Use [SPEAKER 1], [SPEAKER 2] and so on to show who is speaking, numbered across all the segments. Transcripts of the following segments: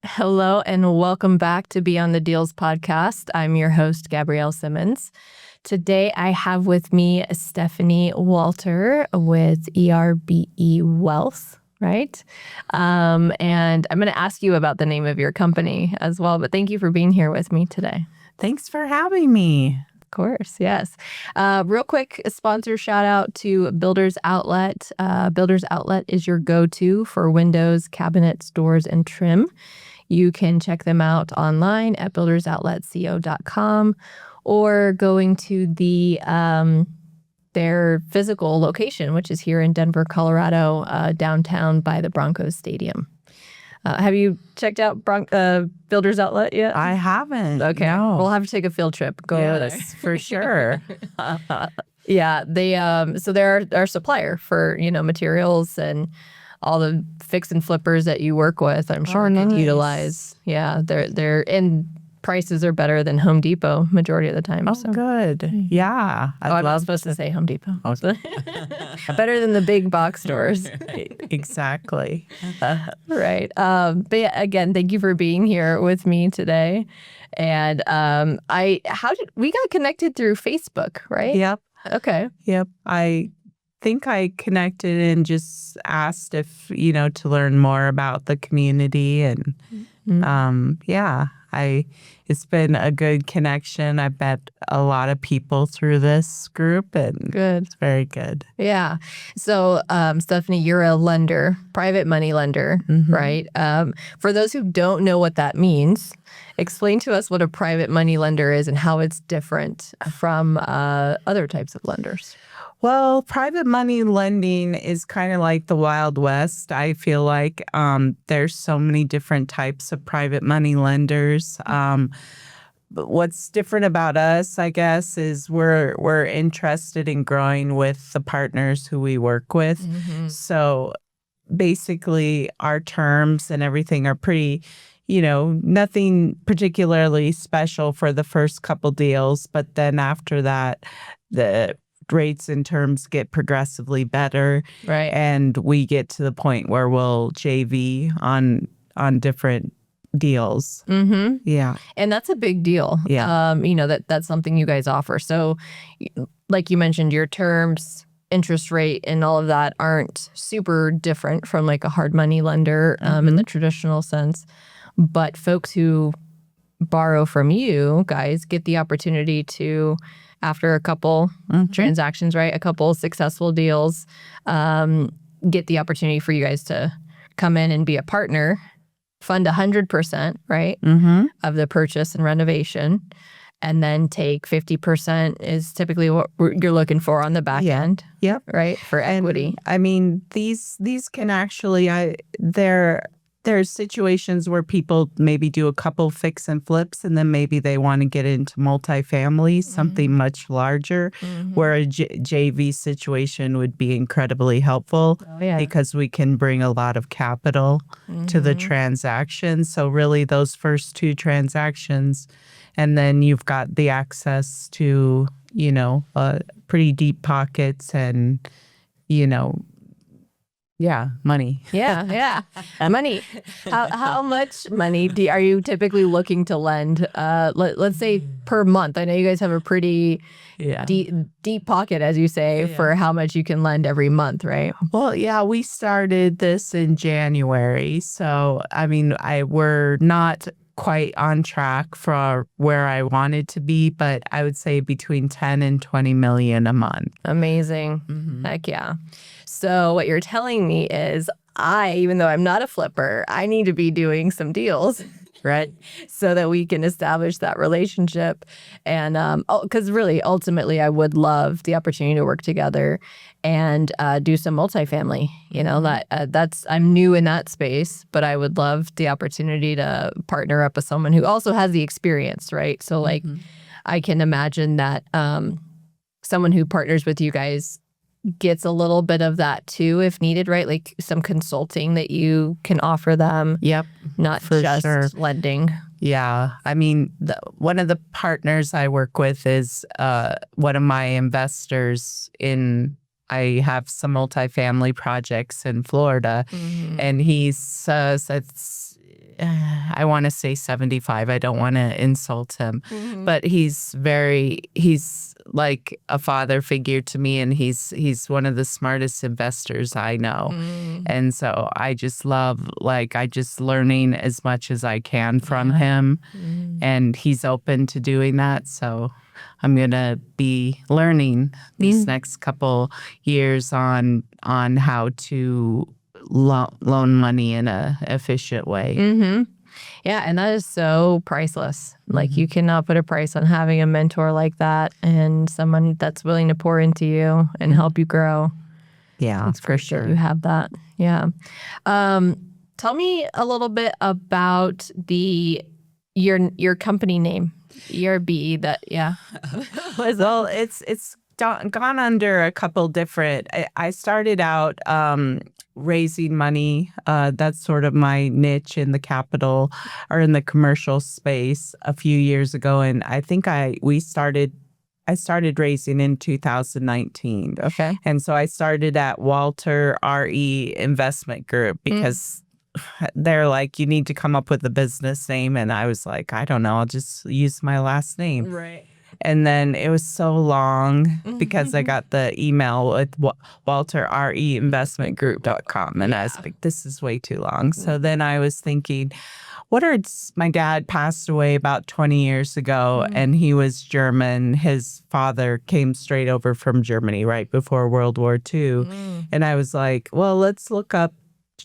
[SPEAKER 1] Hello and welcome back to Beyond the Deals podcast. I'm your host, Gabrielle Simmons. Today I have with me Stephanie Walter with Erbe Wealth, right? And I'm going to ask you about the name of your company as well, but thank you for being here with me today.
[SPEAKER 2] Thanks for having me.
[SPEAKER 1] Of course, yes. Real quick, a sponsor shout out to Builders Outlet. Builders Outlet is your go-to for windows, cabinets, doors, and trim. You can check them out online at buildersoutletco.com or going to their physical location, which is here in Denver, Colorado, downtown by the Broncos Stadium. Have you checked out Builders Outlet yet?
[SPEAKER 2] I haven't.
[SPEAKER 1] Okay.
[SPEAKER 2] No.
[SPEAKER 1] We'll have to take a field trip. Go over there.
[SPEAKER 2] For sure.
[SPEAKER 1] Yeah. So they're our supplier for, materials and all the fix and flippers that you work with. I'm sure could utilize. Yeah. And prices are better than Home Depot majority of the time.
[SPEAKER 2] Oh, so. Good. Yeah.
[SPEAKER 1] I'm not supposed to say Home Depot. Oh. Better than the big box stores.
[SPEAKER 2] Right. Exactly.
[SPEAKER 1] Right. But yeah, again, thank you for being here with me today. And we got connected through Facebook, right?
[SPEAKER 2] Yep.
[SPEAKER 1] Okay.
[SPEAKER 2] Yep. I think I connected and just asked if, to learn more about the community. And it's been a good connection. I met a lot of people through this group and
[SPEAKER 1] good.
[SPEAKER 2] It's very good.
[SPEAKER 1] Yeah. So, Stephanie, you're a lender, private money lender, right? For those who don't know what that means, explain to us what a private money lender is and how it's different from other types of lenders.
[SPEAKER 2] Well, private money lending is kind of like the Wild West. I feel like there's so many different types of private money lenders. But what's different about us, I guess, is we're interested in growing with the partners who we work with. So basically, our terms and everything are pretty, nothing particularly special for the first couple deals. But then after that, the rates and terms get progressively better.
[SPEAKER 1] Right.
[SPEAKER 2] And we get to the point where we'll JV on different deals. Yeah.
[SPEAKER 1] And that's a big deal.
[SPEAKER 2] Yeah.
[SPEAKER 1] That's something you guys offer. So like you mentioned, your terms, interest rate, and all of that aren't super different from like a hard money lender in the traditional sense. But folks who borrow from you guys get the opportunity to, after a couple transactions, right? A couple successful deals, get the opportunity for you guys to come in and be a partner, fund 100%, right? Of the purchase and renovation, and then take 50% is typically what you're looking for on the back end.
[SPEAKER 2] Yep.
[SPEAKER 1] Right? For equity.
[SPEAKER 2] And, I mean, these can actually, there's situations where people maybe do a couple fix and flips and then maybe they want to get into multifamily, something much larger, where a JV situation would be incredibly helpful because we can bring a lot of capital to the transaction. So really those first two transactions, and then you've got the access to, pretty deep pockets and, money.
[SPEAKER 1] Yeah. Money. How much money are you typically looking to lend? Let's say per month. I know you guys have a pretty deep pocket, as you say, for how much you can lend every month, right?
[SPEAKER 2] Well, yeah, we started this in January. So, I mean, we're not quite on track for where I wanted to be, but I would say between 10 and 20 million a month.
[SPEAKER 1] Amazing. Heck yeah. So what you're telling me is even though I'm not a flipper, I need to be doing some deals, right? So that we can establish that relationship. And because really, ultimately, I would love the opportunity to work together and do some multifamily. I'm new in that space, but I would love the opportunity to partner up with someone who also has the experience, right? So I can imagine that someone who partners with you guys gets a little bit of that too, if needed, right? Like some consulting that you can offer them.
[SPEAKER 2] Yep.
[SPEAKER 1] Not just lending.
[SPEAKER 2] Yeah. I mean, one of the partners I work with is one of my investors in I have some multifamily projects in Florida, and he says I want to say 75. I don't want to insult him, but he's like a father figure to me, and he's one of the smartest investors I know. And so I just love, I just learning as much as I can from him, and he's open to doing that. So I'm going to be learning these next couple years on how to loan money in a efficient way.
[SPEAKER 1] Yeah, and that is so priceless. Like, you cannot put a price on having a mentor like that and someone that's willing to pour into you and help you grow.
[SPEAKER 2] Yeah,
[SPEAKER 1] It's for sure. You have that. Yeah. Tell me a little bit about your company name, Erbe.
[SPEAKER 2] Well, it's gone under a couple different. I started out raising money. That's sort of my niche in the capital or in the commercial space a few years ago, and I think I started raising in 2019.
[SPEAKER 1] Okay.
[SPEAKER 2] And so I started at Walter RE Investment Group because they're like, you need to come up with a business name. And I was like, I don't know, I'll just use my last name.
[SPEAKER 1] Right.
[SPEAKER 2] And then it was so long because I got the email with walterreinvestmentgroup.com. And I was like, this is way too long. So then I was thinking, my dad passed away about 20 years ago, and he was German. His father came straight over from Germany right before World War II. And I was like, well, let's look up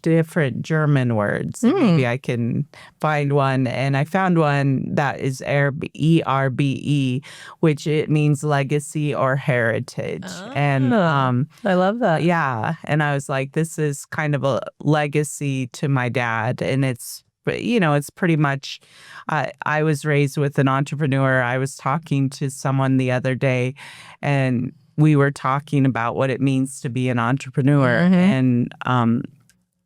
[SPEAKER 2] different German words. Maybe I can find one. And I found one that is Erbe, ERBE, which it means legacy or heritage. And
[SPEAKER 1] I love that.
[SPEAKER 2] yeah. And I was like, this is kind of a legacy to my dad. And it's pretty much, I was raised with an entrepreneur. I was talking to someone the other day, and we were talking about what it means to be an entrepreneur. And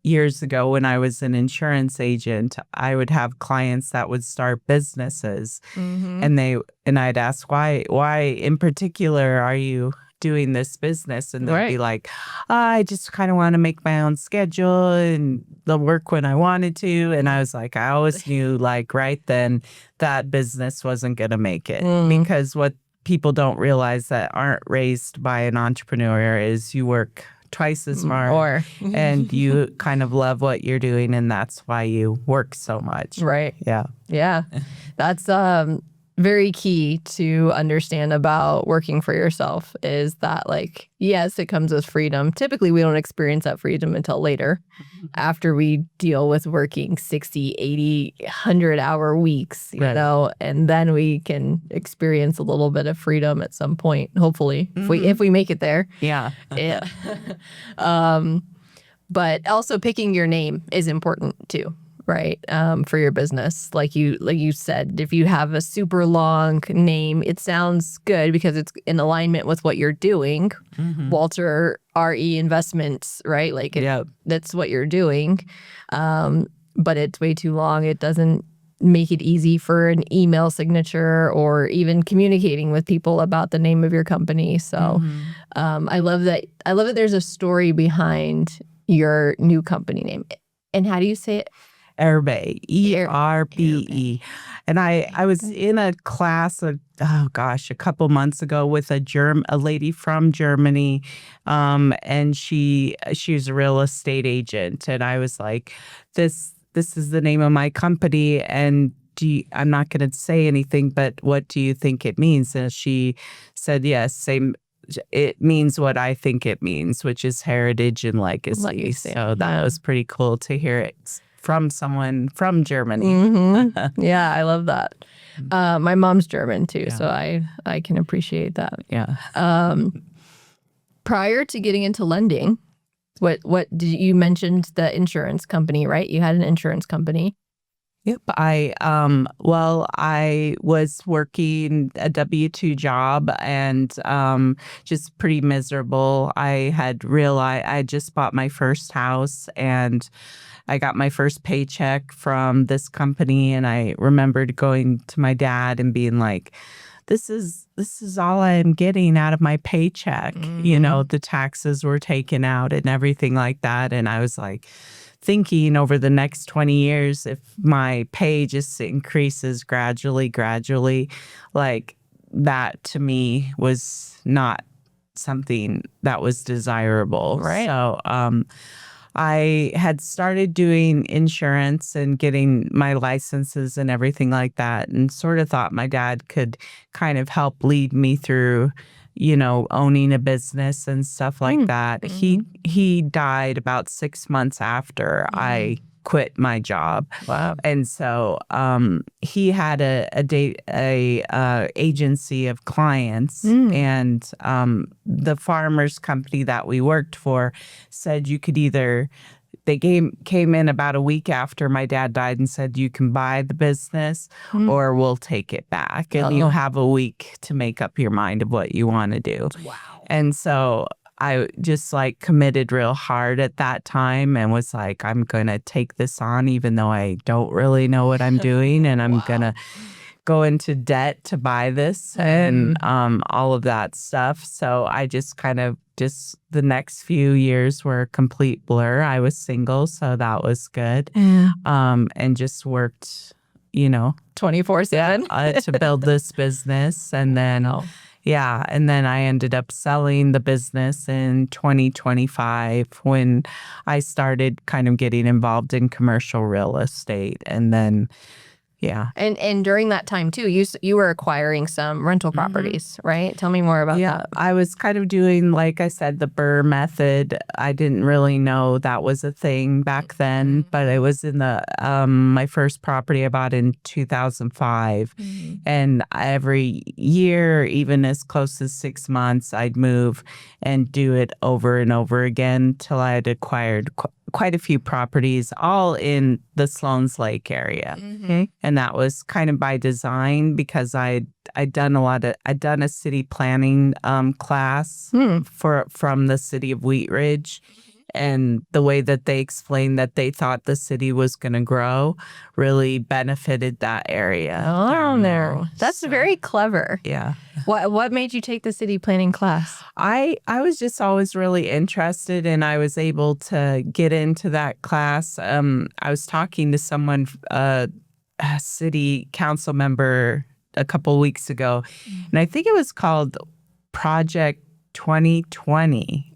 [SPEAKER 2] years ago, when I was an insurance agent, I would have clients that would start businesses, and I'd ask, why in particular are you doing this business? And they'd be like, I just kind of want to make my own schedule and they'll work when I wanted to. And I was like, I always knew, right then, that business wasn't going to make it, because what people don't realize that aren't raised by an entrepreneur is you work twice as hard and you kind of love what you're doing, and that's why you work so much.
[SPEAKER 1] Right.
[SPEAKER 2] Yeah.
[SPEAKER 1] Yeah. That's very key to understand about working for yourself, is that, yes, it comes with freedom. Typically, we don't experience that freedom until later, after we deal with working 60, 80, 100-hour weeks, you know, and then we can experience a little bit of freedom at some point, hopefully, if we make it there.
[SPEAKER 2] Yeah.
[SPEAKER 1] Yeah. But also picking your name is important too. Right. For your business. Like you said, if you have a super long name, it sounds good because it's in alignment with what you're doing. Walter RE Investments, right? That's what you're doing. But it's way too long. It doesn't make it easy for an email signature or even communicating with people about the name of your company. So I love that. I love that there's a story behind your new company name. And how do you say it?
[SPEAKER 2] Erbe, ERBE. And I was in a class a couple months ago with a lady from Germany, and she's a real estate agent, and I was like, this is the name of my company, and I'm not going to say anything, but what do you think it means? And she said, yes, same. It means what I think it means, which is heritage and legacy. So that was pretty cool to hear it from someone from Germany.
[SPEAKER 1] Yeah, I love that. My mom's German too, so I can appreciate that.
[SPEAKER 2] Yeah.
[SPEAKER 1] Prior to getting into lending, what did you mentioned the insurance company, right? You had an insurance company.
[SPEAKER 2] Yep. I was working a W-2 job and just pretty miserable. I had realized I just bought my first house and I got my first paycheck from this company, and I remembered going to my dad and being like, this is all I am getting out of my paycheck. You know, the taxes were taken out and everything like that. And I was like thinking over the next 20 years, if my pay just increases gradually, like that to me was not something that was desirable.
[SPEAKER 1] Right.
[SPEAKER 2] So I had started doing insurance and getting my licenses and everything like that, and sort of thought my dad could kind of help lead me through, you know, owning a business and stuff like that. He died about 6 months after I quit my job.
[SPEAKER 1] Wow.
[SPEAKER 2] And so he had a agency of clients, and the farmers company that we worked for said you could either, they came in about a week after my dad died and said you can buy the business or we'll take it back, and you'll have a week to make up your mind of what you want to do.
[SPEAKER 1] Wow.
[SPEAKER 2] And so I just like committed real hard at that time and was like, I'm going to take this on even though I don't really know what I'm doing, and I'm going to go into debt to buy this and all of that stuff. So I just kind of the next few years were a complete blur. I was single, so that was good. And just worked, you know,
[SPEAKER 1] 24/7
[SPEAKER 2] to build this business. And then and then I ended up selling the business in 2025 when I started kind of getting involved in commercial real estate. And then,
[SPEAKER 1] And during that time too, you were acquiring some rental properties, right? Tell me more about that.
[SPEAKER 2] I was kind of doing, like I said, the BRRRR method. I didn't really know that was a thing back then, but it was in the my first property I bought in 2005. And every year, even as close as 6 months, I'd move and do it over and over again till I had acquired quite a few properties, all in the Sloan's Lake area. And that was kind of by design because I'd done a city planning class from the city of Wheat Ridge. And the way that they explained that they thought the city was going to grow really benefited that area.
[SPEAKER 1] Oh, no. That's very clever.
[SPEAKER 2] Yeah.
[SPEAKER 1] What made you take the city planning class?
[SPEAKER 2] I was just always really interested, and I was able to get into that class. I was talking to someone, a city council member, a couple weeks ago, and I think it was called Project 2020.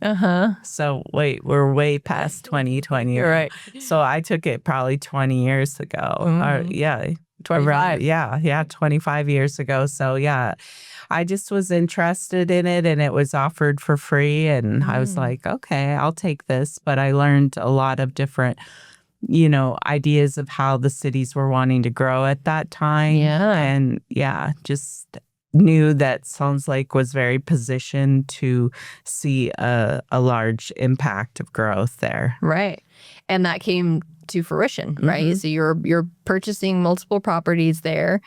[SPEAKER 2] So wait, we're way past 2020.
[SPEAKER 1] You're right.
[SPEAKER 2] So I took it probably 20 years ago.
[SPEAKER 1] 25.
[SPEAKER 2] Yeah, 25 years ago. So yeah, I just was interested in it, and it was offered for free, and I was like, okay, I'll take this. But I learned a lot of different, you know, ideas of how the cities were wanting to grow at that time. And just knew that Sloan's Lake was very positioned to see a large impact of growth there.
[SPEAKER 1] Right. And that came to fruition, right? So you're purchasing multiple properties there.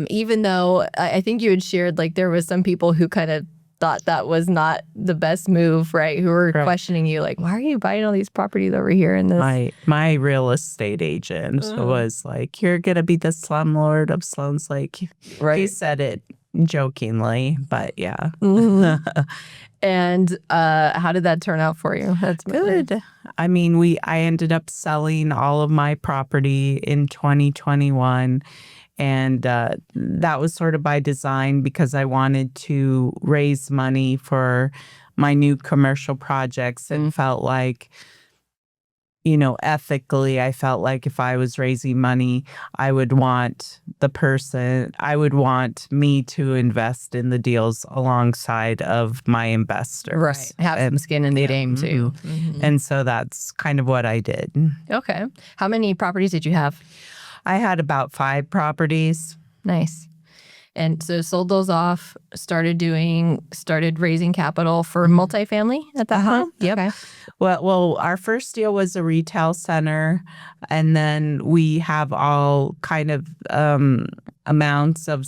[SPEAKER 1] Even though I think you had shared, like, there was some people who kind of thought that was not the best move, right? Who were questioning you, like, why are you buying all these properties over here in this?
[SPEAKER 2] My real estate agent was like, you're going to be the slumlord of Sloan's Lake.
[SPEAKER 1] Right.
[SPEAKER 2] He said it jokingly, but yeah.
[SPEAKER 1] And how did that turn out for you? That's
[SPEAKER 2] good. I mean, I ended up selling all of my property in 2021. And that was sort of by design because I wanted to raise money for my new commercial projects and felt like, you know, ethically, I felt like if I was raising money, I would want me to invest in the deals alongside of my investors.
[SPEAKER 1] Right. Have some skin in the game too.
[SPEAKER 2] And so that's kind of what I did.
[SPEAKER 1] Okay. How many properties did you have?
[SPEAKER 2] I had about 5 properties.
[SPEAKER 1] Nice. And so sold those off, started raising capital for multifamily at that point?
[SPEAKER 2] Yep.
[SPEAKER 1] Okay.
[SPEAKER 2] Well, our first deal was a retail center, and then we have all kind of amounts of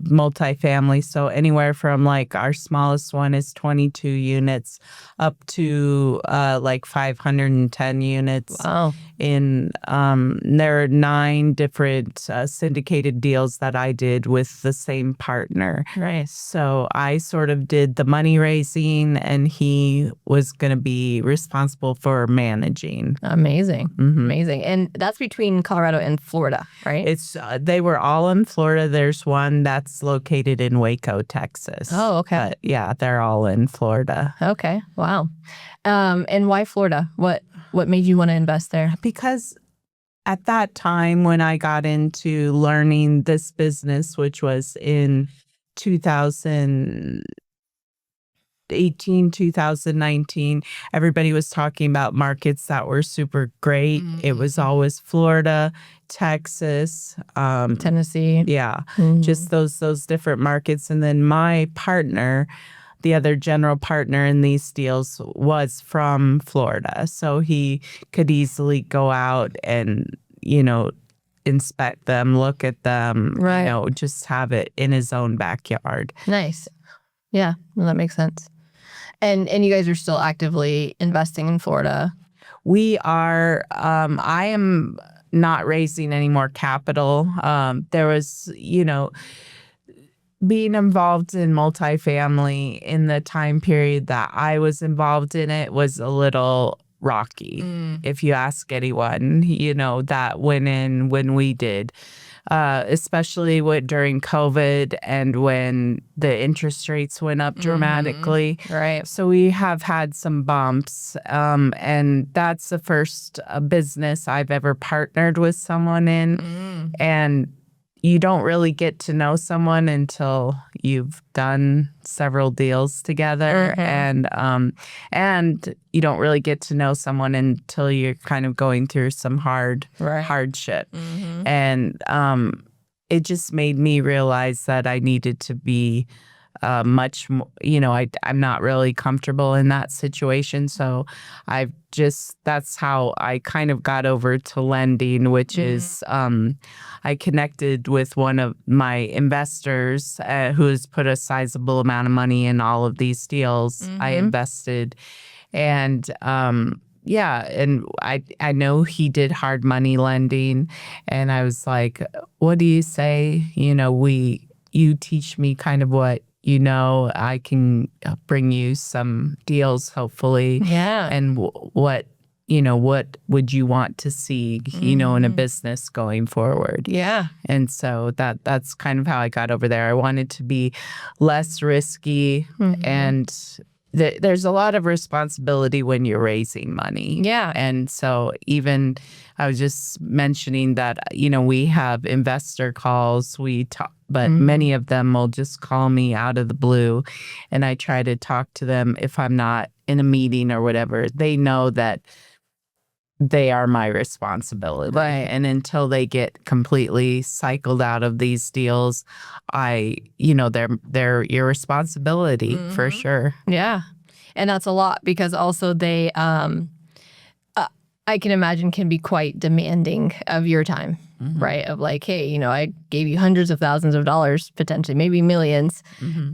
[SPEAKER 2] multifamily. So anywhere from like our smallest one is 22 units up to like 510 units.
[SPEAKER 1] Wow.
[SPEAKER 2] There are 9 different syndicated deals that I did with the same partner.
[SPEAKER 1] Nice.
[SPEAKER 2] So I sort of did the money raising, and he was going to be responsible for managing.
[SPEAKER 1] Amazing. Amazing. And that's between Colorado and Florida, right?
[SPEAKER 2] They were all in Florida. There's one that's located in Waco, Texas.
[SPEAKER 1] Oh, okay.
[SPEAKER 2] But yeah, they're all in Florida.
[SPEAKER 1] Okay. Wow. And why Florida? What made you want to invest there?
[SPEAKER 2] Because at that time when I got into learning this business, which was in 2018, 2019, everybody was talking about markets that were super great. It was always Florida, Texas,
[SPEAKER 1] Tennessee.
[SPEAKER 2] Yeah, just those different markets. And then my partner, the other general partner in these deals, was from Florida. So he could easily go out and, inspect them, look at them,
[SPEAKER 1] Right.
[SPEAKER 2] just have it in his own backyard.
[SPEAKER 1] Nice. Yeah, well, that makes sense. And you guys are still actively investing in Florida.
[SPEAKER 2] We are. I am not raising any more capital. There was, being involved in multifamily in the time period that I was involved in it was a little rocky. If you ask anyone, that went in when we did, especially during COVID and when the interest rates went up dramatically.
[SPEAKER 1] Right.
[SPEAKER 2] So we have had some bumps, and that's the first business I've ever partnered with someone in. And you don't really get to know someone until you've done several deals together, and you don't really get to know someone until you're kind of going through some hardship. And it just made me realize that I needed to be much more, I'm not really comfortable in that situation. So that's how I kind of got over to lending, which is I connected with one of my investors who has put a sizable amount of money in all of these deals. I invested, and and I know he did hard money lending, and I was like, what do you say? You teach me kind of what I can bring you some deals, hopefully.
[SPEAKER 1] Yeah.
[SPEAKER 2] And what would you want to see, in a business going forward?
[SPEAKER 1] Yeah.
[SPEAKER 2] And so that's kind of how I got over there. I wanted to be less risky, and there's a lot of responsibility when you're raising money.
[SPEAKER 1] Yeah.
[SPEAKER 2] And so even I was just mentioning that, we have investor calls, we talk, but many of them will just call me out of the blue, and I try to talk to them if I'm not in a meeting or whatever. They know that they are my responsibility.
[SPEAKER 1] Right.
[SPEAKER 2] And until they get completely cycled out of these deals, they're your responsibility for sure.
[SPEAKER 1] Yeah. And that's a lot, because also they, I can imagine, can be quite demanding of your time, right? Of like, hey, I gave you hundreds of thousands of dollars, potentially, maybe millions.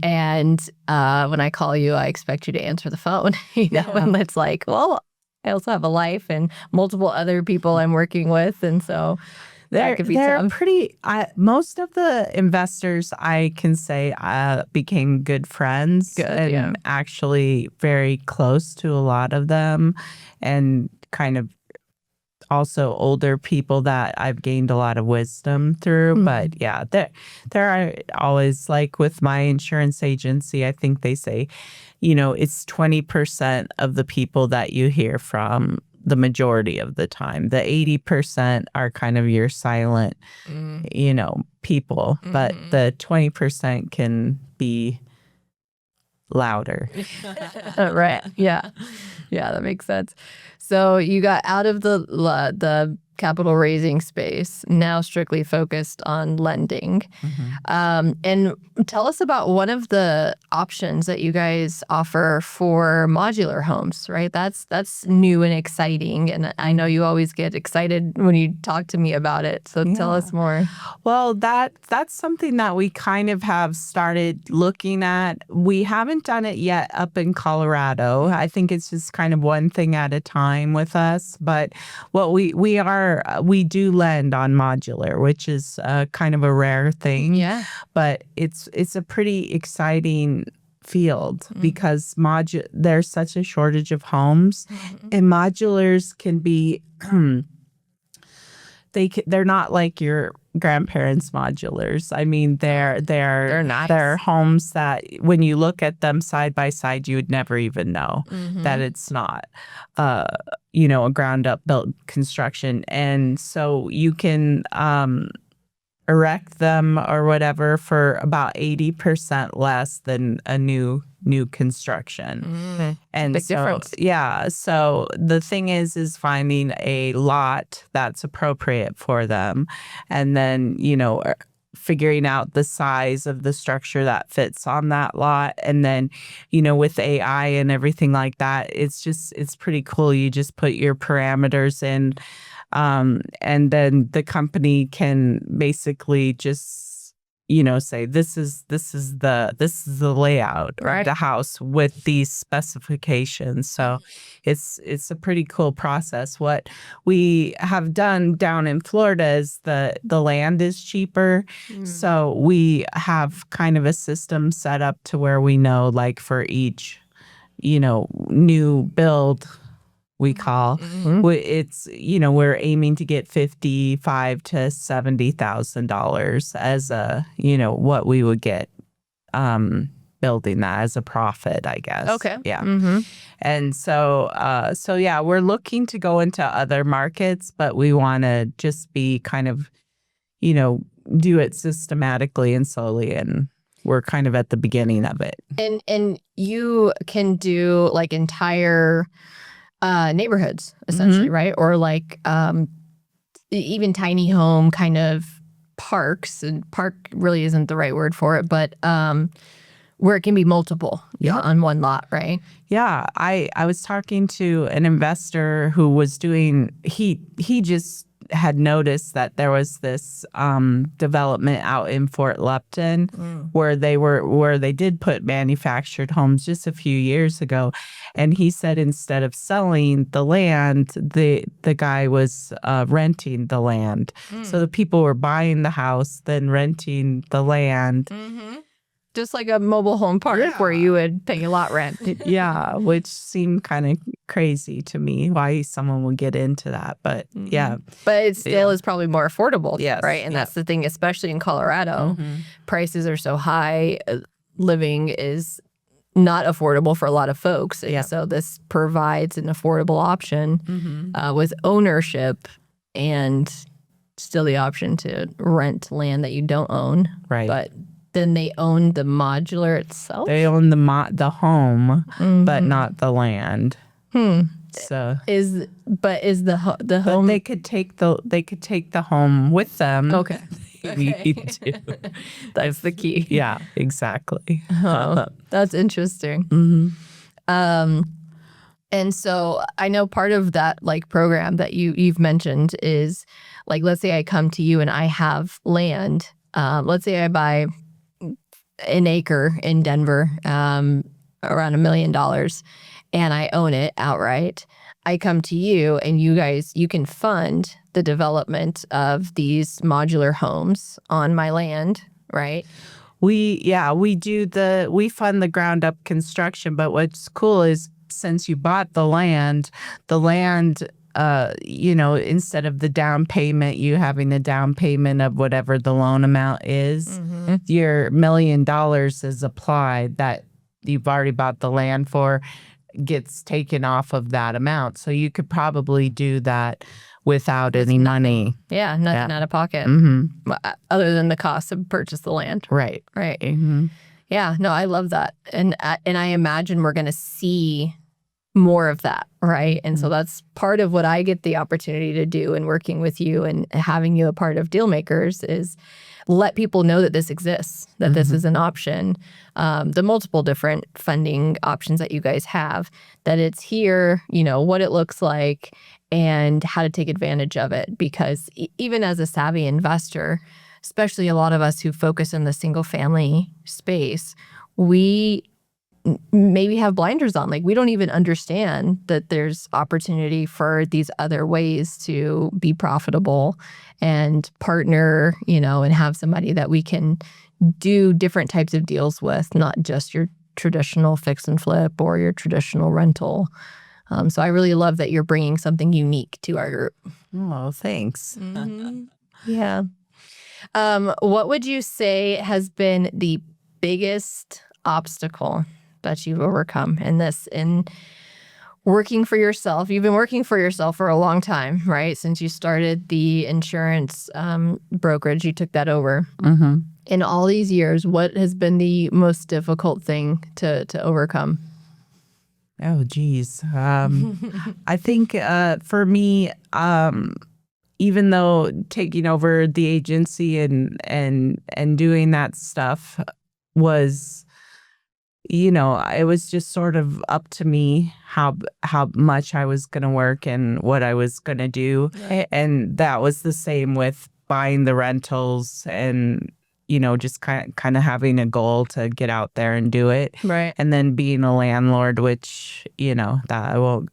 [SPEAKER 1] And when I call you, I expect you to answer the phone, and it's like, well, I also have a life and multiple other people I'm working with. And so that could be tough.
[SPEAKER 2] Most of the investors, I can say, became good friends. And actually very close to a lot of them, and kind of also older people that I've gained a lot of wisdom through. But yeah, there are always, like with my insurance agency, I think they say, it's 20% of the people that you hear from the majority of the time. The 80% are kind of your silent, people, but the 20% can be louder.
[SPEAKER 1] Right. Yeah. Yeah, that makes sense. So you got out of the capital raising space, now strictly focused on lending. And tell us about one of the options that you guys offer for modular homes, right? That's new and exciting. And I know you always get excited when you talk to me about it. So tell us more.
[SPEAKER 2] Well, that's something that we kind of have started looking at. We haven't done it yet up in Colorado. I think it's just kind of one thing at a time with us. But what we do lend on modular, which is kind of a rare thing.
[SPEAKER 1] Yeah.
[SPEAKER 2] But it's a pretty exciting field because there's such a shortage of homes, and modulars can be they're not like your grandparents' modulars. I mean, they're
[SPEAKER 1] nice.
[SPEAKER 2] They're homes that when you look at them side by side, you would never even know that it's not, a ground up built construction. And so you can erect them or whatever for about 80% less than a new construction. And
[SPEAKER 1] Big difference.
[SPEAKER 2] Yeah. So the thing is finding a lot that's appropriate for them. And then, figuring out the size of the structure that fits on that lot. And then, with AI and everything like that, it's pretty cool. You just put your parameters in. And then the company can basically just, say this is the layout of the house with these specifications. So it's a pretty cool process. What we have done down in Florida is the land is cheaper. So we have kind of a system set up to where we know, like, for each, new build we call it's, we're aiming to get $55,000 to $70,000 as a, what we would get building that as a profit, I guess.
[SPEAKER 1] Okay.
[SPEAKER 2] Yeah. And so yeah, we're looking to go into other markets, but we want to just be kind of, do it systematically and slowly, and we're kind of at the beginning of it.
[SPEAKER 1] And you can do like entire neighborhoods, essentially, right? Or like even tiny home kind of parks. And park really isn't the right word for it, but where it can be multiple on one lot, right?
[SPEAKER 2] Yeah, I was talking to an investor who was doing, he just had noticed that there was this development out in Fort Lupton where they did put manufactured homes just a few years ago. And he said instead of selling the land, the guy was renting the land. So the people were buying the house, then renting the land.
[SPEAKER 1] Just like a mobile home park where you would pay a lot rent.
[SPEAKER 2] Yeah, which seemed kind of crazy to me, why someone would get into that. But yeah.
[SPEAKER 1] But it still is probably more affordable,
[SPEAKER 2] Yes,
[SPEAKER 1] right? And that's the thing, especially in Colorado. Prices are so high. Living is not affordable for a lot of folks. And so this provides an affordable option with ownership and still the option to rent land that you don't own.
[SPEAKER 2] Right.
[SPEAKER 1] But then they own the modular itself?
[SPEAKER 2] They own the home, but not the land. So
[SPEAKER 1] is the home?
[SPEAKER 2] But they could take the home with them.
[SPEAKER 1] Okay. That's the key.
[SPEAKER 2] Yeah, exactly.
[SPEAKER 1] Oh, that's interesting. And so I know part of that like program that you've mentioned is like, let's say I come to you and I have land. Let's say I buy an acre in Denver, around $1 million, and I own it outright. I come to you and you can fund the development of these modular homes on my land, right?
[SPEAKER 2] We fund the ground up construction, but what's cool is since you bought the land, instead of the down payment, you having a down payment of whatever the loan amount is, your $1 million is applied that you've already bought the land for, gets taken off of that amount. So you could probably do that without any money.
[SPEAKER 1] Yeah, nothing out of pocket, other than the cost to purchase the land.
[SPEAKER 2] Right.
[SPEAKER 1] Yeah, no, I love that. And I imagine we're going to see more of that, right? And so that's part of what I get the opportunity to do in working with you and having you a part of Deal Makers is let people know that this exists, that this is an option, the multiple different funding options that you guys have, that it's here, what it looks like and how to take advantage of it. Because even as a savvy investor, especially a lot of us who focus in the single family space, we maybe have blinders on. Like we don't even understand that there's opportunity for these other ways to be profitable and partner, and have somebody that we can do different types of deals with, not just your traditional fix and flip or your traditional rental. So I really love that you're bringing something unique to our group.
[SPEAKER 2] Oh, thanks.
[SPEAKER 1] Yeah. What would you say has been the biggest obstacle that you've overcome in working for yourself? You've been working for yourself for a long time, right? Since you started the insurance brokerage, you took that over. In all these years, what has been the most difficult thing to overcome?
[SPEAKER 2] Oh, geez. I think for me, even though taking over the agency and doing that stuff was, it was just sort of up to me how much I was going to work and what I was going to do.
[SPEAKER 1] Right.
[SPEAKER 2] And that was the same with buying the rentals and, just kind of having a goal to get out there and do it.
[SPEAKER 1] Right.
[SPEAKER 2] And then being a landlord, which, that I won't,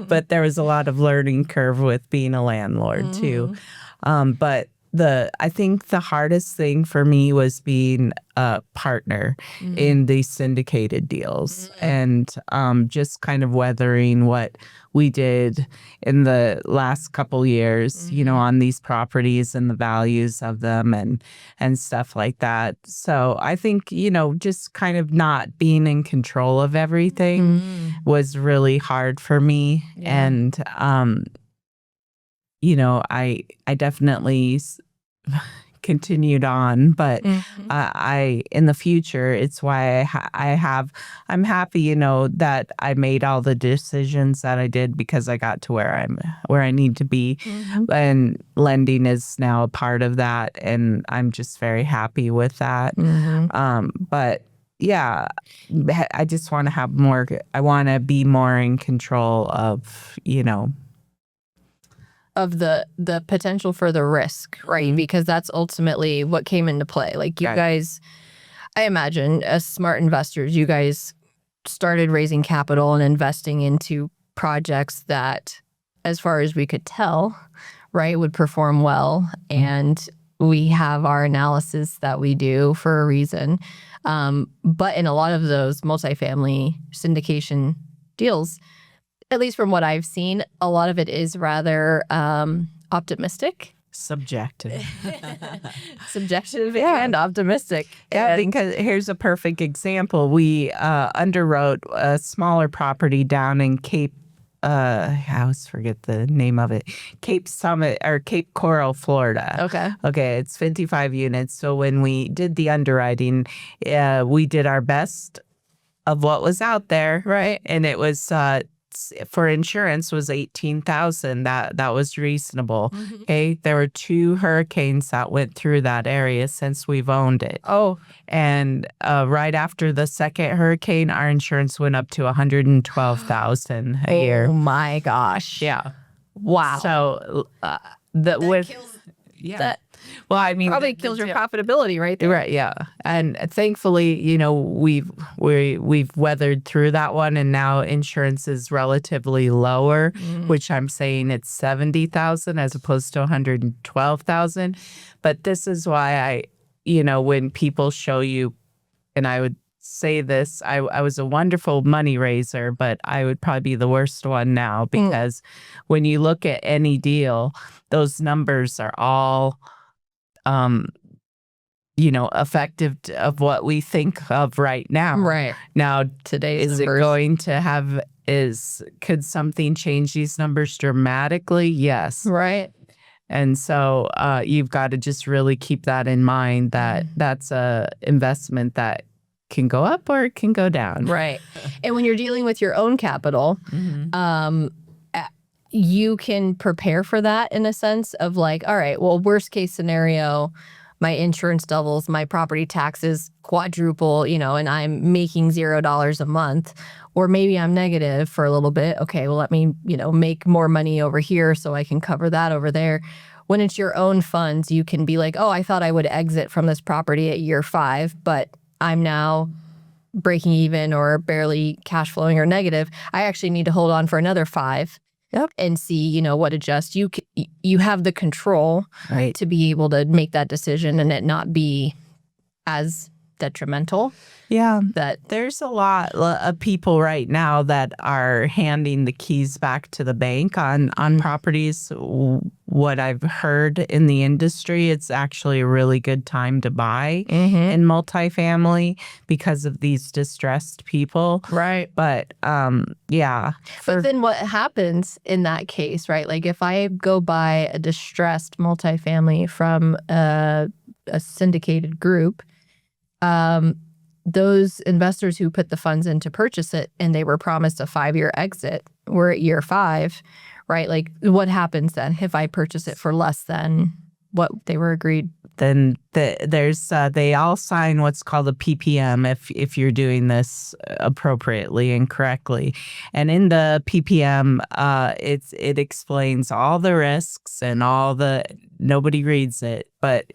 [SPEAKER 2] but there was a lot of learning curve with being a landlord too. But I think the hardest thing for me was being a partner in these syndicated deals and just kind of weathering what we did in the last couple years, on these properties and the values of them and stuff like that. So I think, just kind of not being in control of everything was really hard for me.
[SPEAKER 1] Yeah.
[SPEAKER 2] And, I definitely continued on, but I in the future, it's why I'm happy, that I made all the decisions that I did because I got to where I need to be, and lending is now a part of that, and I'm just very happy with that. But yeah, I just want to have more. I want to be more in control of,
[SPEAKER 1] of the potential for the risk, right? Because that's ultimately what came into play. Like you guys, I imagine as smart investors, you guys started raising capital and investing into projects that, as far as we could tell, right, would perform well. And we have our analysis that we do for a reason. But in a lot of those multifamily syndication deals, at least from what I've seen, a lot of it is rather optimistic.
[SPEAKER 2] Subjective.
[SPEAKER 1] Subjective and optimistic.
[SPEAKER 2] Yeah, because here's a perfect example. We underwrote a smaller property down in Cape, I always forget the name of it, Cape Summit or Cape Coral, Florida. Okay, it's 55 units. So when we did the underwriting, we did our best of what was out there.
[SPEAKER 1] Right.
[SPEAKER 2] And it was for insurance was $18,000. That was reasonable. Okay, there were 2 hurricanes that went through that area since we've owned it. And right after the second hurricane, our insurance went up to $112,000 a year.
[SPEAKER 1] Oh my gosh!
[SPEAKER 2] Yeah.
[SPEAKER 1] Wow.
[SPEAKER 2] So
[SPEAKER 1] Well, I mean, probably kills your profitability right there.
[SPEAKER 2] Right, yeah. And thankfully, we've weathered through that one, and now insurance is relatively lower, which I'm saying it's $70,000 as opposed to $112,000. But this is why when people show you, and I would say this, I was a wonderful money raiser, but I would probably be the worst one now because when you look at any deal, those numbers are all effective of what we think of right now.
[SPEAKER 1] Right.
[SPEAKER 2] Now,
[SPEAKER 1] today's
[SPEAKER 2] is it going to could something change these numbers dramatically? Yes.
[SPEAKER 1] Right.
[SPEAKER 2] And so you've got to just really keep that in mind that that's a investment that can go up or it can go down.
[SPEAKER 1] Right. And when you're dealing with your own capital, you can prepare for that in a sense of like, all right, well, worst case scenario, my insurance doubles, my property taxes quadruple, and I'm making $0 a month, or maybe I'm negative for a little bit. Okay, well, let me, make more money over here so I can cover that over there. When it's your own funds, you can be like, oh, I thought I would exit from this property at year 5, but I'm now breaking even or barely cash flowing or negative. I actually need to hold on for another 5. Yep. And see, what adjust. You have the control to be able to make that decision and it not be as detrimental.
[SPEAKER 2] Yeah, there's a lot of people right now that are handing the keys back to the bank on properties. What I've heard in the industry, it's actually a really good time to buy in multifamily because of these distressed people.
[SPEAKER 1] Right.
[SPEAKER 2] But yeah.
[SPEAKER 1] But then what happens in that case, right? Like if I go buy a distressed multifamily from a syndicated group, those investors who put the funds in to purchase it and they were promised a 5-year exit, we're at year 5, right? Like what happens then if I purchase it for less than what they were agreed?
[SPEAKER 2] Then they all sign what's called a PPM if you're doing this appropriately and correctly. And in the PPM, it explains all the risks and nobody reads it, but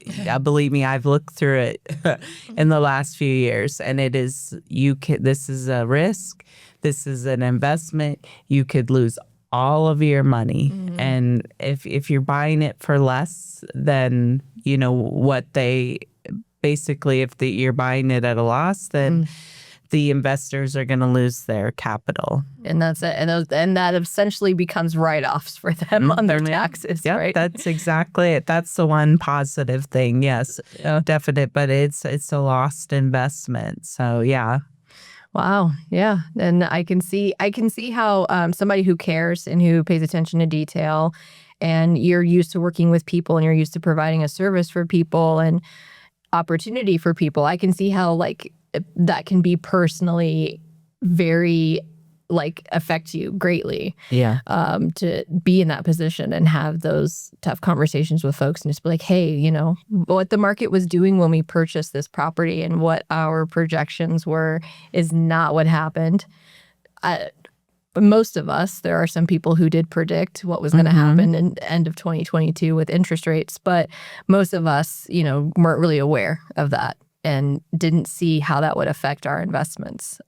[SPEAKER 2] believe me, I've looked through it in the last few years, and it is this is a risk, this is an investment. You could lose all of your money, and if you're buying it for less than what they basically, if you're buying it at a loss, then the investors are going to lose their capital,
[SPEAKER 1] and that's it. And that essentially becomes write-offs for them on their taxes.
[SPEAKER 2] Yep,
[SPEAKER 1] right?
[SPEAKER 2] That's exactly it. That's the one positive thing. Yes, definite, but it's a lost investment. So yeah.
[SPEAKER 1] Wow. Yeah. And I can see how somebody who cares and who pays attention to detail, and you're used to working with people and you're used to providing a service for people and opportunity for people. I can see how that can be personally very affect you greatly.
[SPEAKER 2] Yeah.
[SPEAKER 1] To be in that position and have those tough conversations with folks and just be like, hey, what the market was doing when we purchased this property and what our projections were is not what happened. Most of us, there are some people who did predict what was going to happen in the end of 2022 with interest rates, but most of us, weren't really aware of that and didn't see how that would affect our investments.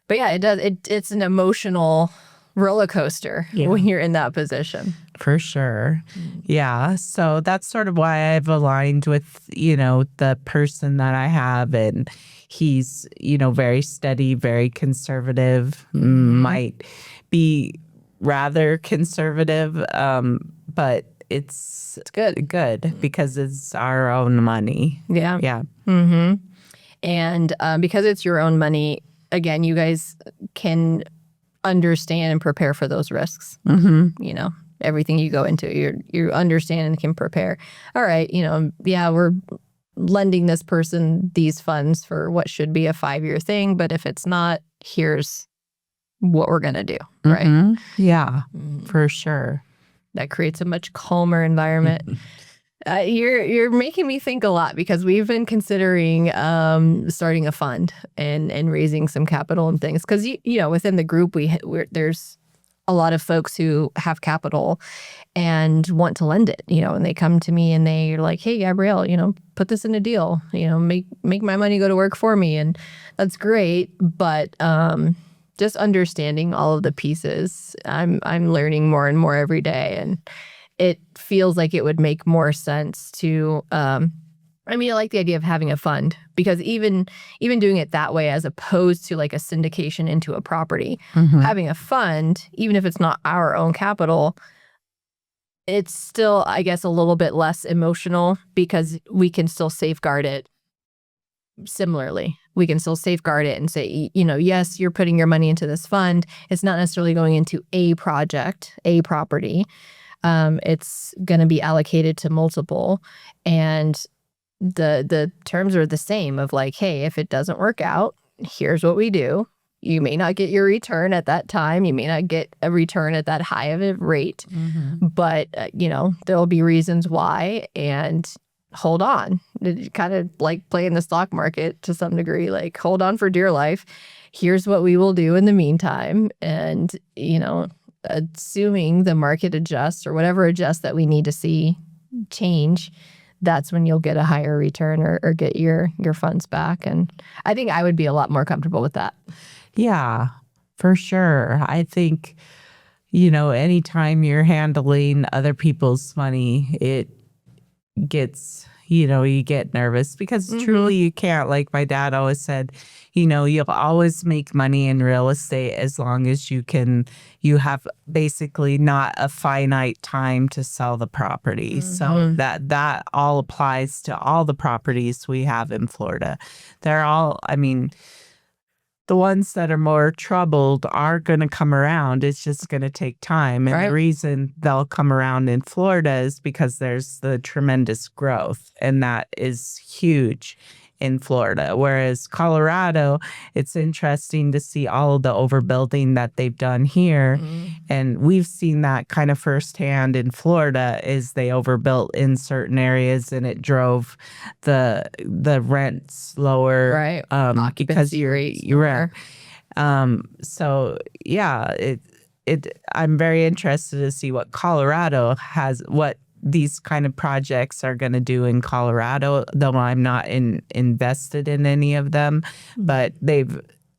[SPEAKER 1] But yeah, it does. It's an emotional roller coaster when you're in that position.
[SPEAKER 2] For sure. Yeah. So that's sort of why I've aligned with, the person that I have. And he's, very steady, very conservative, might be rather conservative. But it's good because it's our own money.
[SPEAKER 1] Yeah.
[SPEAKER 2] Yeah.
[SPEAKER 1] And because it's your own money, again, you guys can understand and prepare for those risks. Everything you go into, you understand and can prepare. All right, we're lending this person these funds for what should be a 5-year thing, but if it's not, here's what we're gonna do, right?
[SPEAKER 2] Yeah, for sure.
[SPEAKER 1] That creates a much calmer environment. You're making me think a lot because we've been considering starting a fund and raising some capital and things because within the group there's a lot of folks who have capital and want to lend it, and they come to me and they're like, hey, Gabrielle, put this in a deal, make my money go to work for me, and that's great, but just understanding all of the pieces, I'm learning more and more every day, and it feels like it would make more sense to, I like the idea of having a fund because even doing it that way as opposed to like a syndication into a property, having a fund, even if it's not our own capital, it's still, I guess, a little bit less emotional because we can still safeguard it similarly. We can still safeguard it and say, yes, you're putting your money into this fund. It's not necessarily going into a project, a property. It's going to be allocated to multiple, and the terms are the same of like, hey, if it doesn't work out, here's what we do. You may not get your return at that time. You may not get a return at that high of a rate, but there'll be reasons why, and hold on. Kind of like playing the stock market to some degree, like hold on for dear life. Here's what we will do in the meantime. And, assuming the market adjusts or whatever adjusts that we need to see change, that's when you'll get a higher return or get your funds back. And I think I would be a lot more comfortable with that.
[SPEAKER 2] Yeah, for sure. I think, anytime you're handling other people's money, it gets, you get nervous because truly you can't. Like my dad always said, you'll always make money in real estate as long as you have basically not a finite time to sell the property. So that all applies to all the properties we have in Florida. They're all, the ones that are more troubled are going to come around. It's just going to take time. And the reason they'll come around in Florida is because there's the tremendous growth, and that is huge in Florida. Whereas Colorado, it's interesting to see all of the overbuilding that they've done here. And we've seen that kind of firsthand in Florida, is they overbuilt in certain areas and it drove the rents lower.
[SPEAKER 1] Right.
[SPEAKER 2] Because you're right. So yeah, I'm very interested to see what Colorado has, what these kind of projects are going to do in Colorado, though I'm not invested in any of them, but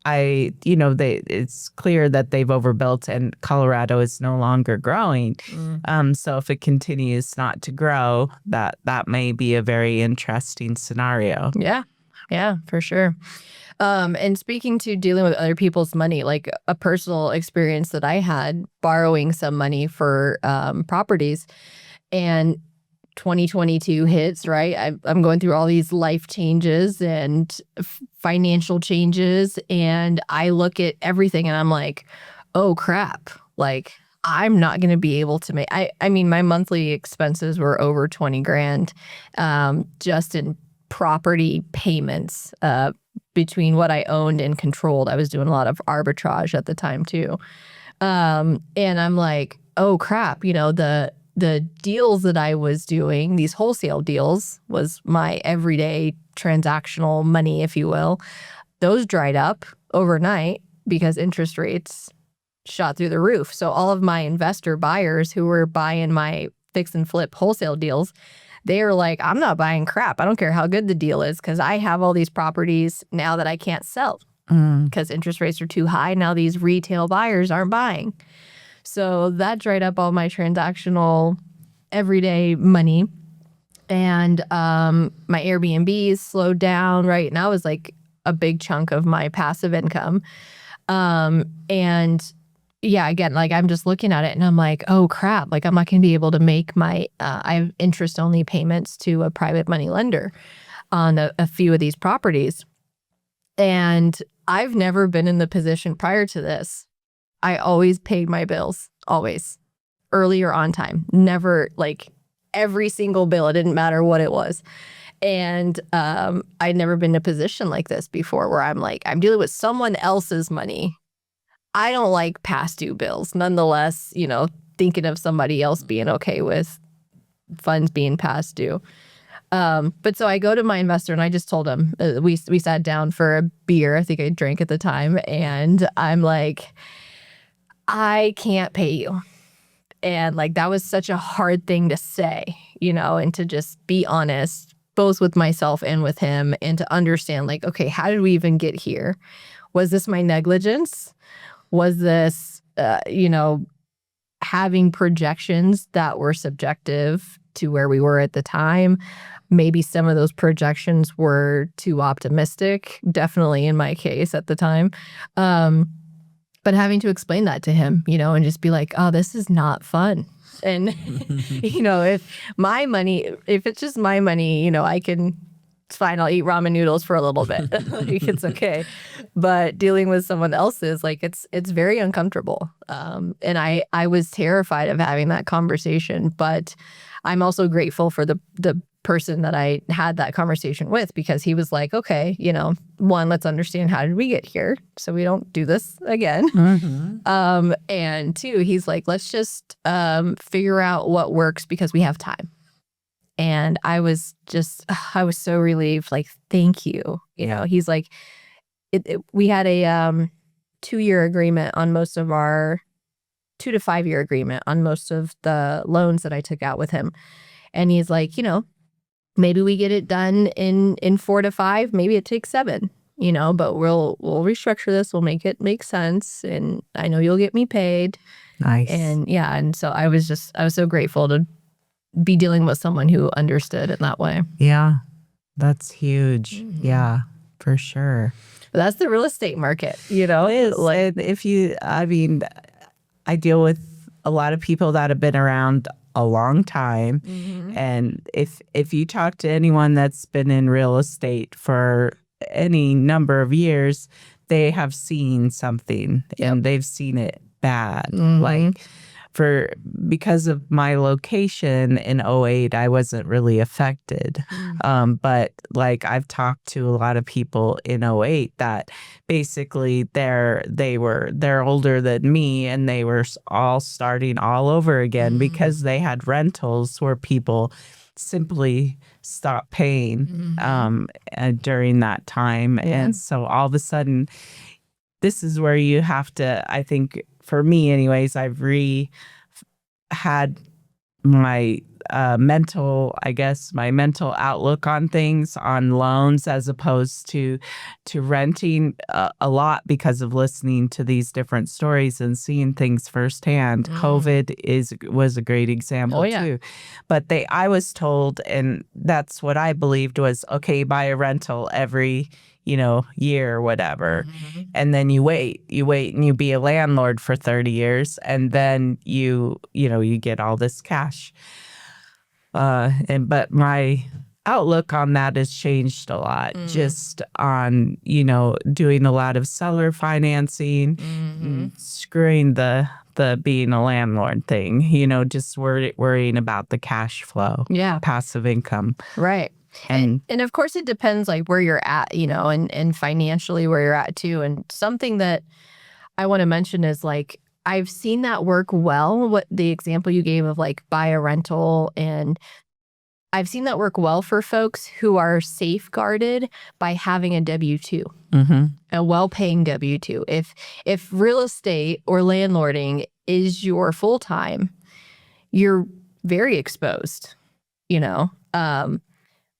[SPEAKER 2] it's clear that they've overbuilt and Colorado is no longer growing. So if it continues not to grow, that may be a very interesting scenario.
[SPEAKER 1] Yeah, for sure. And speaking to dealing with other people's money, like a personal experience that I had borrowing some money for properties, and 2022 hits, right? I'm going through all these life changes and financial changes, and I look at everything and I'm like, oh crap, like I'm not going to be able to make, I mean, my monthly expenses were over 20 grand just in property payments between what I owned and controlled. I was doing a lot of arbitrage at the time too. And I'm like, oh crap, the deals that I was doing, these wholesale deals, was my everyday transactional money, if you will. Those dried up overnight because interest rates shot through the roof. So all of my investor buyers who were buying my fix and flip wholesale deals, they were like, I'm not buying crap. I don't care how good the deal is, because I have all these properties now that I can't sell because interest rates are too high. Now these retail buyers aren't buying. So that dried up all my transactional everyday money. And my Airbnbs slowed down, right? And that was like a big chunk of my passive income. And yeah, again, like I'm just looking at it and I'm like, oh crap, like I'm not going to be able to make I have interest only payments to a private money lender on a few of these properties. And I've never been in the position prior to this. I always paid my bills, always, early or on time. Never, like every single bill. It didn't matter what it was. And I'd never been in a position like this before, where I'm like, I'm dealing with someone else's money. I don't like past due bills. Nonetheless, thinking of somebody else being okay with funds being past due. But so I go to my investor and I just told him, we sat down for a beer. I think I drank at the time. And I'm like, I can't pay you. And like, that was such a hard thing to say, and to just be honest, both with myself and with him, and to understand like, okay, how did we even get here? Was this my negligence? Was this, having projections that were subjective to where we were at the time? Maybe some of those projections were too optimistic, definitely in my case at the time. But having to explain that to him, and just be like, oh, this is not fun. And, if it's just my money, it's fine. I'll eat ramen noodles for a little bit. Like, it's okay. But dealing with someone else's, like, it's very uncomfortable. And I was terrified of having that conversation. But I'm also grateful for the person that I had that conversation with, because he was like, okay, one, let's understand, how did we get here so we don't do this again. And two, he's like, let's just figure out what works because we have time. And I was so relieved, like, thank you. He's like, we had a 2-year agreement on most of our 2 to 5 year agreement on most of the loans that I took out with him. And he's like, maybe we get it done in 4 to 5, maybe it takes 7, but we'll restructure this. We'll make it make sense. And I know you'll get me paid.
[SPEAKER 2] Nice.
[SPEAKER 1] And yeah. And so I was so grateful to be dealing with someone who understood in that way.
[SPEAKER 2] Yeah. That's huge. Yeah, for sure.
[SPEAKER 1] But that's the real estate market,
[SPEAKER 2] It is. Like, I deal with a lot of people that have been around a long time. And if you talk to anyone that's been in real estate for any number of years, they have seen something and they've seen it bad. Like, because of my location in '08, I wasn't really affected. But like, I've talked to a lot of people in '08 that basically they're older than me, and they were all starting all over again because they had rentals where people simply stopped paying during that time. And so all of a sudden, this is where you have to, I think, for me anyways, I've had my mental outlook on things, on loans, as opposed to renting a lot, because of listening to these different stories and seeing things firsthand. COVID was a great example too. But I was told, and that's what I believed, was, okay, buy a rental every year or whatever. And then you wait and you be a landlord for 30 years. And then you get all this cash. But my outlook on that has changed a lot, just on, doing a lot of seller financing, screwing the being a landlord thing, just worrying about the cash flow, passive income.
[SPEAKER 1] Right. And of course, it depends, like, where you're at, and financially where you're at too. And something that I want to mention is, like, I've seen that work well. What the example you gave of, like, buy a rental, and I've seen that work well for folks who are safeguarded by having a W-2, a well-paying W-2. If real estate or landlording is your full time, you're very exposed,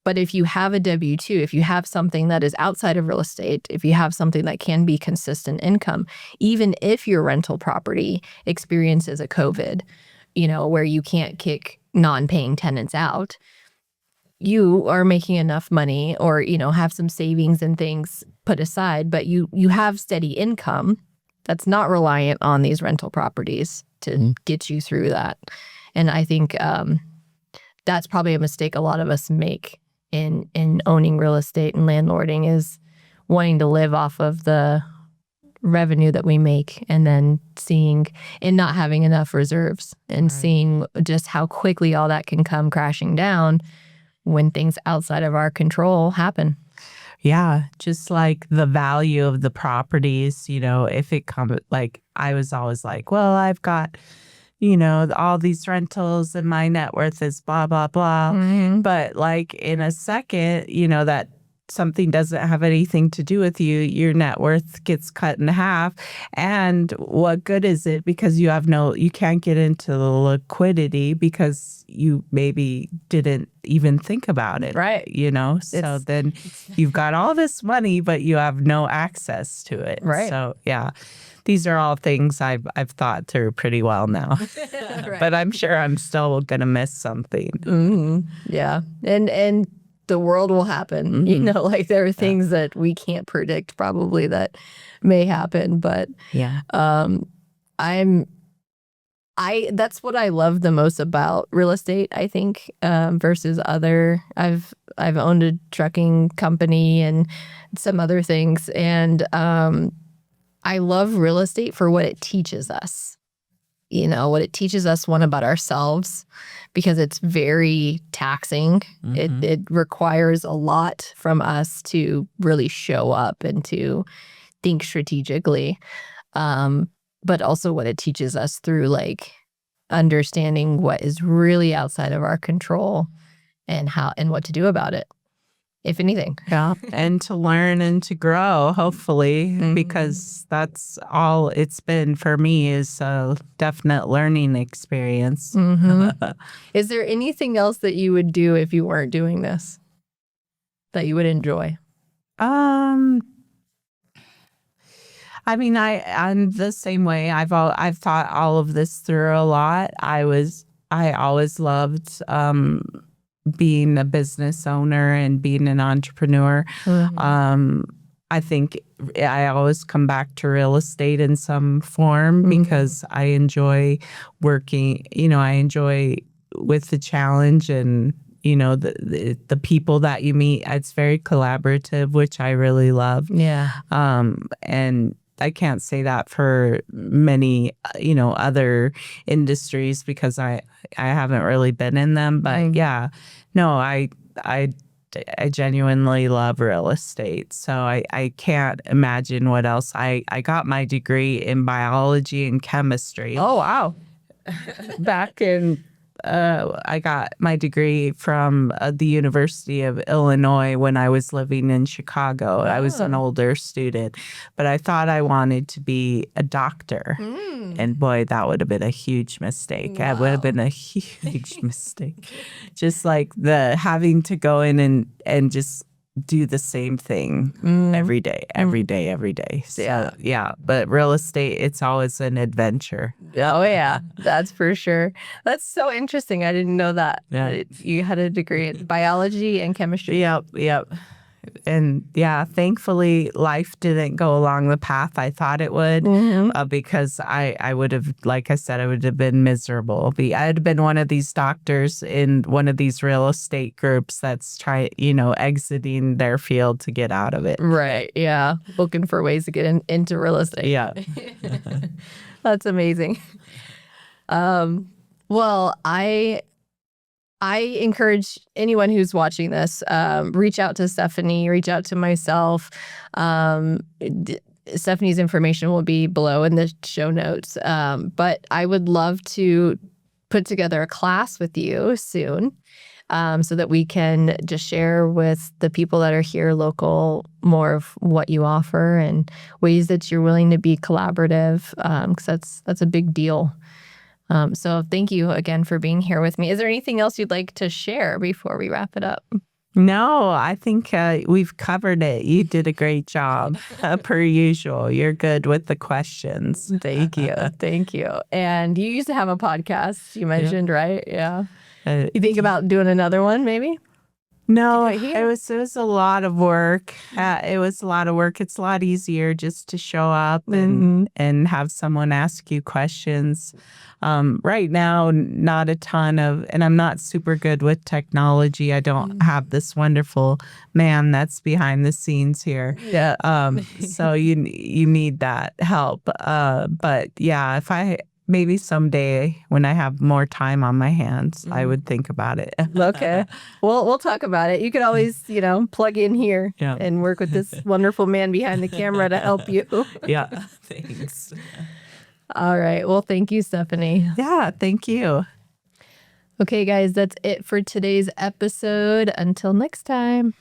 [SPEAKER 1] But if you have a W-2, if you have something that is outside of real estate, if you have something that can be consistent income, even if your rental property experiences a COVID, where you can't kick non-paying tenants out, you are making enough money, or, have some savings and things put aside, but you have steady income that's not reliant on these rental properties to get you through that. And I think that's probably a mistake a lot of us make in owning real estate and landlording, is wanting to live off of the revenue that we make, and then seeing and not having enough reserves, and seeing just how quickly all that can come crashing down when things outside of our control happen.
[SPEAKER 2] Yeah, just like the value of the properties, if it comes, like, I was always like, well, I've got all these rentals and my net worth is blah, blah, blah. But like, in a second, that something doesn't have anything to do with you, your net worth gets cut in half. And what good is it? Because you can't get into the liquidity because you maybe didn't even think about it.
[SPEAKER 1] Right.
[SPEAKER 2] So then you've got all this money, but you have no access to it.
[SPEAKER 1] Right.
[SPEAKER 2] So yeah. These are all things I've thought through pretty well now. But I'm sure I'm still going to miss something.
[SPEAKER 1] Yeah. And the world will happen. Like, there are things that we can't predict probably that may happen. But that's what I love the most about real estate, I think, versus other. I've owned a trucking company and some other things. And I love real estate for what it teaches us. what it teaches us, one, about ourselves, because it's very taxing. It requires a lot from us to really show up and to think strategically. But also what it teaches us through like understanding what is really outside of our control and what to do about it, if anything.
[SPEAKER 2] Yeah. And to learn and to grow, hopefully, because that's all it's been for me, is a definite learning experience.
[SPEAKER 1] Is there anything else that you would do if you weren't doing this that you would enjoy?
[SPEAKER 2] I mean, I'm the same way. I've thought all of this through a lot. I always loved being a business owner and being an entrepreneur. I think I always come back to real estate in some form because I enjoy working. I enjoy with the challenge and the people that you meet. It's very collaborative, which I really love.
[SPEAKER 1] Yeah.
[SPEAKER 2] And I can't say that for many, other industries because I haven't really been in them. But yeah, no, I genuinely love real estate. So I can't imagine what else. I got my degree in biology and chemistry.
[SPEAKER 1] Oh, wow.
[SPEAKER 2] Back in I got my degree from the University of Illinois when I was living in Chicago. I was an older student, but I thought I wanted to be a doctor. And boy, that would have been a huge mistake. That would have been a huge mistake. Just like the having to go in and just do the same thing every day. So, yeah. But real estate, it's always an adventure.
[SPEAKER 1] Oh, yeah. That's for sure. That's so interesting. I didn't know that.
[SPEAKER 2] Yeah.
[SPEAKER 1] You had a degree in biology and chemistry.
[SPEAKER 2] Yep. And yeah, thankfully, life didn't go along the path I thought it would because I would have, like I said, I would have been miserable. I had been one of these doctors in one of these real estate groups that's exiting their field to get out of it.
[SPEAKER 1] Right. Yeah. Looking for ways to get into real estate.
[SPEAKER 2] Yeah.
[SPEAKER 1] That's amazing. Well, I encourage anyone who's watching this, reach out to Stephanie, reach out to myself. Stephanie's information will be below in the show notes. But I would love to put together a class with you soon so that we can just share with the people that are here local more of what you offer and ways that you're willing to be collaborative, because that's a big deal. So thank you again for being here with me. Is there anything else you'd like to share before we wrap it up?
[SPEAKER 2] No, I think we've covered it. You did a great job, per usual. You're good with the questions.
[SPEAKER 1] Thank you. Thank you. And you used to have a podcast, you mentioned, right? Yeah. You think about doing another one, maybe?
[SPEAKER 2] No, it was a lot of work. It was a lot of work. It's a lot easier just to show up and have someone ask you questions. Right now, not a ton of, and I'm not super good with technology. I don't have this wonderful man that's behind the scenes here.
[SPEAKER 1] Yeah.
[SPEAKER 2] So you need that help. But yeah, maybe someday when I have more time on my hands, I would think about it.
[SPEAKER 1] Okay. Well, we'll talk about it. You could always, plug in here and work with this wonderful man behind the camera to help you.
[SPEAKER 2] Yeah. Thanks.
[SPEAKER 1] All right. Well, thank you, Stephanie.
[SPEAKER 2] Yeah. Thank you.
[SPEAKER 1] Okay, guys, that's it for today's episode. Until next time.